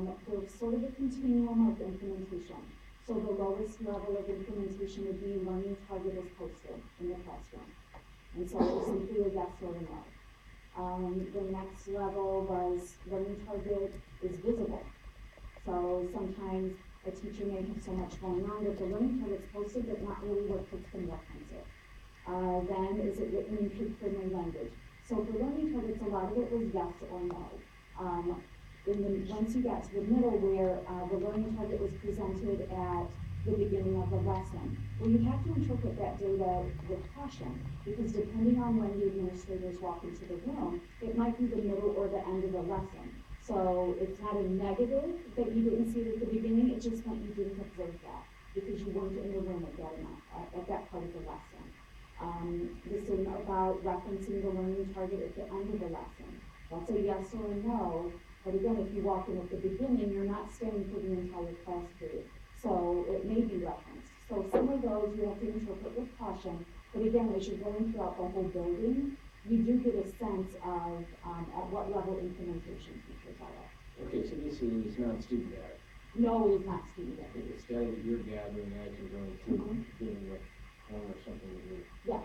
there's sort of a continuum of implementation. So the lowest level of implementation would be learning target is posted in the classroom. And so it's simply a yes or a no. The next level was learning target is visible. So sometimes a teacher may have so much going on that the learning target's posted, but not really where kids can reference it. Then is it written in kid-friendly language? So for learning targets, a lot of it was yes or no. Once you got to the middle where the learning target was presented at the beginning of the lesson, well, you have to interpret that data with caution, because depending on when the administrators walk into the room, it might be the middle or the end of the lesson. So it's not a negative that you didn't see it at the beginning, it just meant you didn't observe that, because you weren't in the room at that part of the lesson. The same about referencing the learning target at the end of the lesson. That's a yes or a no, but again, if you walk in at the beginning, you're not staying for the entire class period. So it may be referenced. So some of those you have to interpret with caution, but again, as you're going throughout the whole building, you do get a sense of at what level implementation teachers are at. Okay, so this is not student data. No, it is not student data. It's data that you're gathering as you're going through, doing with form or something that you're... Yeah,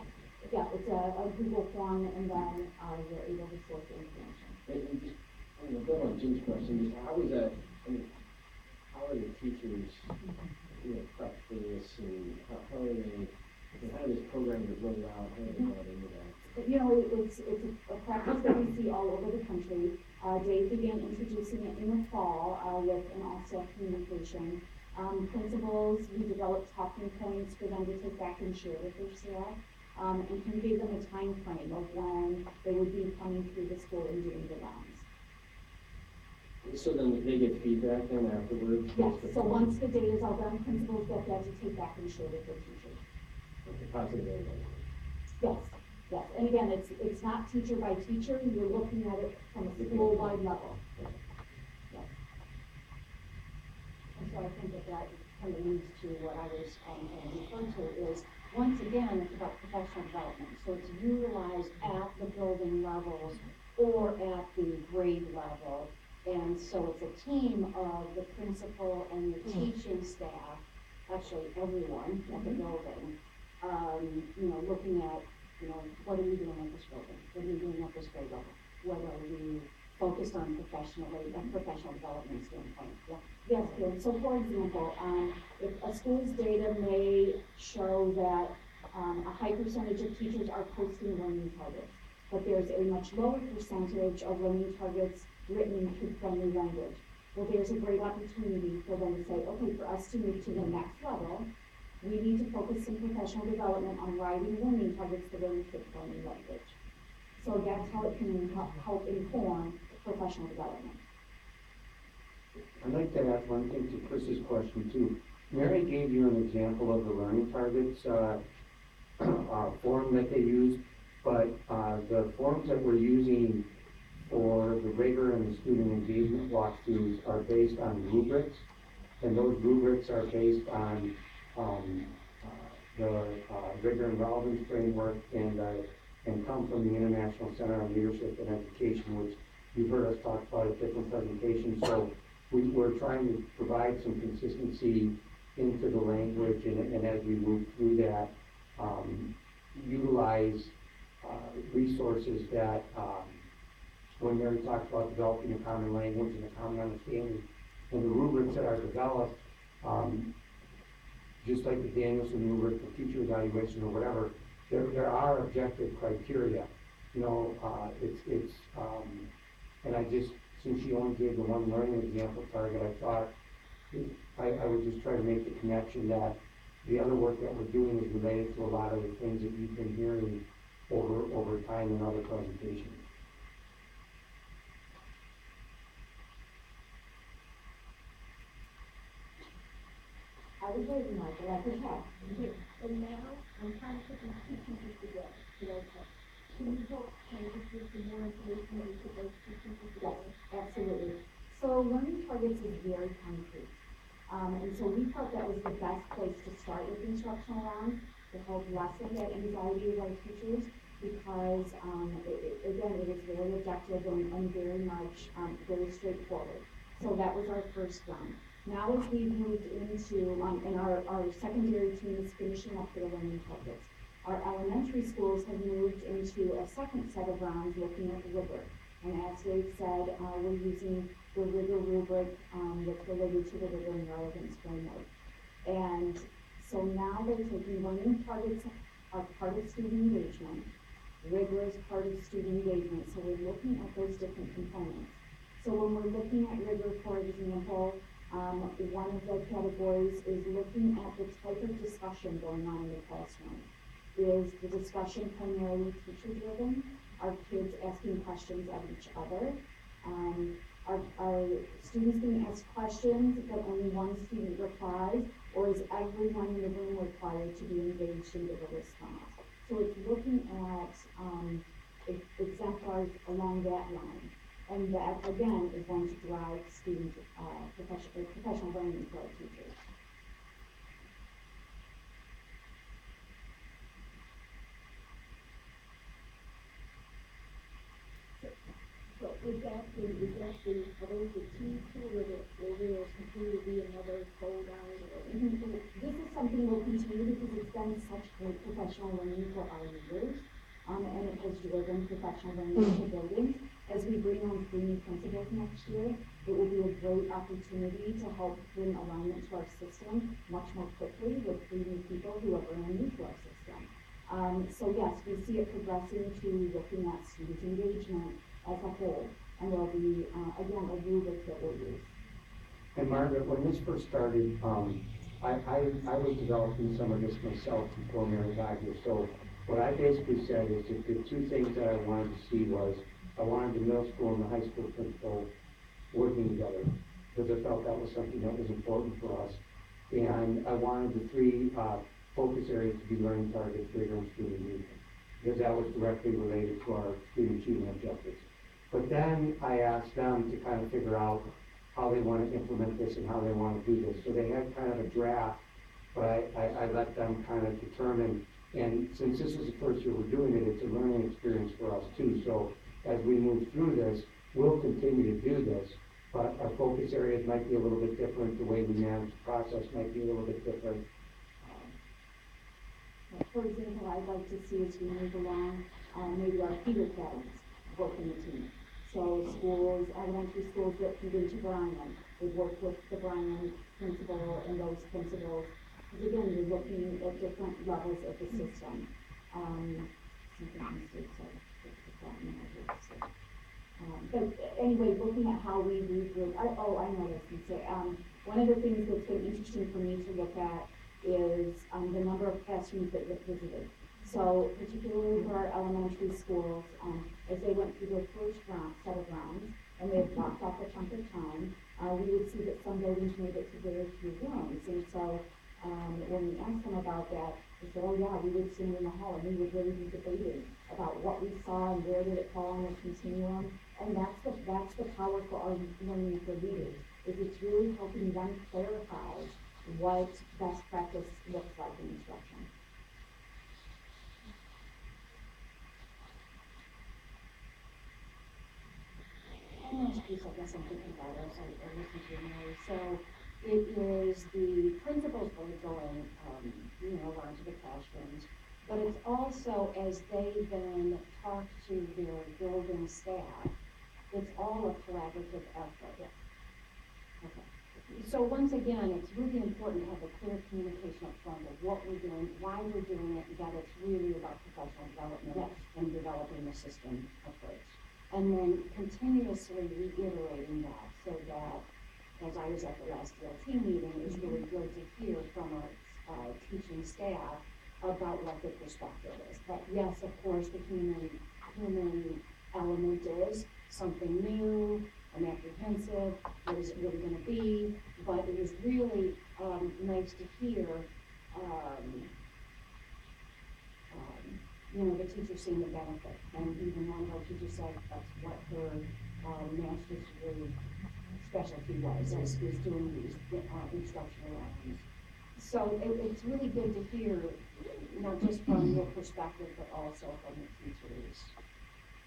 yeah, it's a Google form, and then you're able to sort the information. And just, I'm going to build on Jim's question, just how is that, I mean, how are the teachers, prepped for this, and how are they, how does this program get rolled out, how are they brought into that? It's a practice that we see all over the country. Dave began introducing it in the fall with an all-staff communication. Principals, we developed talking points for them to take back and share with their staff, and kind of gave them a time frame of when they would be coming through the school and doing the rounds. So then they get feedback then afterwards? Yes, so once the day is all done, principals get that to take back and share with their teachers. Okay, positive feedback. Yes, yes, and again, it's not teacher by teacher, you're looking at it from a school-wide level. Yes. And so I think that kind of leads to what I was referring to is, once again, it's about professional development. So it's utilized at the building levels or at the grade level. And so it's a team of the principal and the teaching staff, actually everyone at the building, looking at, what are we doing at this building? What are we doing at this grade level? What are we focused on professionally and professional development standpoint? Yeah. Yes, good. So for example, if a school's data may show that a high percentage of teachers are posting learning targets, but there's a much lower percentage of learning targets written in kid-friendly language. Well, there's a great opportunity for them to say, okay, for us to move to the next level, we need to focus some professional development on writing learning targets that are in kid-friendly language. So that's how it can help inform professional development. I'd like to add one thing to Chris's question too. Mary gave you an example of the learning targets form that they use, but the forms that we're using for the rigor and the student engagement walkthroughs are based on rubrics, and those rubrics are based on the rigor and relevance framework and come from the International Center on Leadership and Education, which you've heard us talk about at different presentations. So we're trying to provide some consistency into the language, and as we move through that, utilize resources that, when Mary talked about developing a common language and a common understanding, and the rubrics that are developed, just like the Danielson rubric for teacher evaluation or whatever, there are objective criteria. And I just, since she only gave the one learning example target, I thought I would just try to make the connection that the other work that we're doing is related to a lot of the things that you've been hearing over time in other presentations. I was waiting, Michael, I could help. And now, I'm trying to put these two pieces together. Can you help kind of give some more information on each of those two pieces together? Yes, absolutely. So learning targets is very concrete. And so we felt that was the best place to start with instructional rounds to help lessen that anxiety of our teachers, because again, it is very objective and very much very straightforward. So that was our first round. Now as we've moved into, and our secondary team is finishing up their learning targets. Our elementary schools have moved into a second set of rounds looking at rigor. And as Dave said, we're using the rigor rubric, that's related to the rigor and relevance framework. And so now they're taking learning targets are part of student engagement. Rigor is part of student engagement, so we're looking at those different components. So when we're looking at rigor, for example, one of the categories is looking at the type of discussion going on in the classroom. Is the discussion primarily teacher-driven? Are kids asking questions of each other? Are students being asked questions but only one student replies? Or is everyone in the room required to be engaged in the response? So it's looking at exemplars along that line. And that, again, is going to drive student professional learning for our teachers. So are those the two or will continue to be another fold out or? This is something we'll continue because it's been such great professional learning for our leaders, and it has driven professional learning into buildings. As we bring on 3 new principals next year, it will be a great opportunity to help bring alignment to our system much more quickly with 3 new people who are brand new to our system. So yes, we see it progressing to looking at student engagement as a whole, and there'll be, again, a rubric that we'll use. And Margaret, when this first started, I was developing some of this myself before Mary got here. So what I basically said is that the 2 things that I wanted to see was, I wanted the middle school and the high school principal working together, because I felt that was something that was important for us. And I wanted the 3 focus areas to be learning targets, rigor, and student engagement, because that was directly related to our student achievement objectives. But then I asked them to kind of figure out how they want to implement this and how they want to do this. So they had kind of a draft, but I let them kind of determine. And since this is the first year we're doing it, it's a learning experience for us too. So as we move through this, we'll continue to do this, but our focus areas might be a little bit different. The way we manage the process might be a little bit different. For example, I'd like to see as we move along, maybe our feeder patterns work in the team. So schools, elementary schools that feed into Brian, would work with the Brian principal and those principals. Because again, you're looking at different levels of the system. But anyway, looking at how we regroup, I know what I was going to say. One of the things that's been interesting for me to look at is the number of classrooms that get visited. So particularly for our elementary schools, as they went through their first set of rounds, and they had blocked off a chunk of time, we would see that some buildings made it to very few rooms. And so when we asked them about that, they said, oh yeah, we would stand in the hall and we would really be debating about what we saw and where did it fall on the continuum. And that's the power for our learning for leaders, is it's really helping them clarify what best practice looks like in instruction. One last piece I guess I'm thinking about as I listen to Mary. So it is the principals that are going, around to the classrooms, but it's also as they then talk to their building staff, it's all a collaborative effort. Yes. Okay. So once again, it's really important to have a clear communication up front of what we're doing, why we're doing it, that it's really about professional development and developing the system approach. And then continuously reiterating that, so that, as I was at the last DLT meeting, it was really good to hear from our teaching staff about what their perspective is. But yes, of course, the human element is something new and apprehensive. What is it really going to be? But it was really nice to hear, the teacher seeing the benefit. And even one of our teachers said that's what her master's degree specialty was, is doing these instructional rounds. So it's really good to hear, not just from your perspective, but also from the teachers.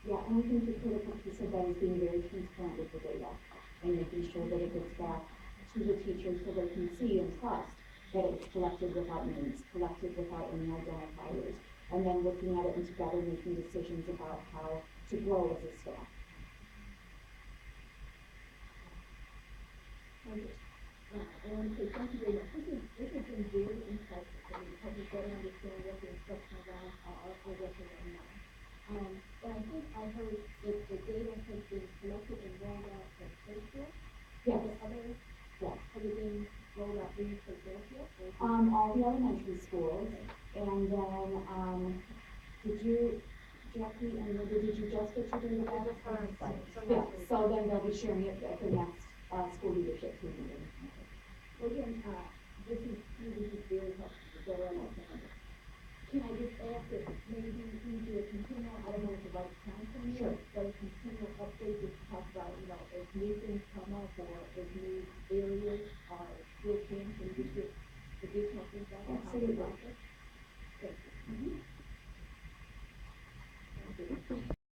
Yeah, and I think the critical piece of that is being very transparent with the data. and making sure that it gets back to the teachers so they can see and trust that it's collected without names, collected without any identifiers, and then looking at it and together making decisions about how to grow as a staff. I want to say thank you very much. This has been very insightful for me to help me better understand what the instructional rounds are or what they are not. And I think I heard that the data has been collected and rolled out at Fairfield. Yes. Yes. Has it been rolled out in Fairfield? All the elementary schools, and then, did you, Jackie and Linda, did you just get your data back? Yeah, so then they'll be sharing it at the next, school leadership team meeting. Well, again, this is very helpful to better understand. Can I just ask that maybe we do a continual, I don't know what the right time frame is, Sure. but a continual update just to talk about, as new things come up or as new areas are still changed, and just get additional feedback on how to Absolutely. process? Thank you. Thank you.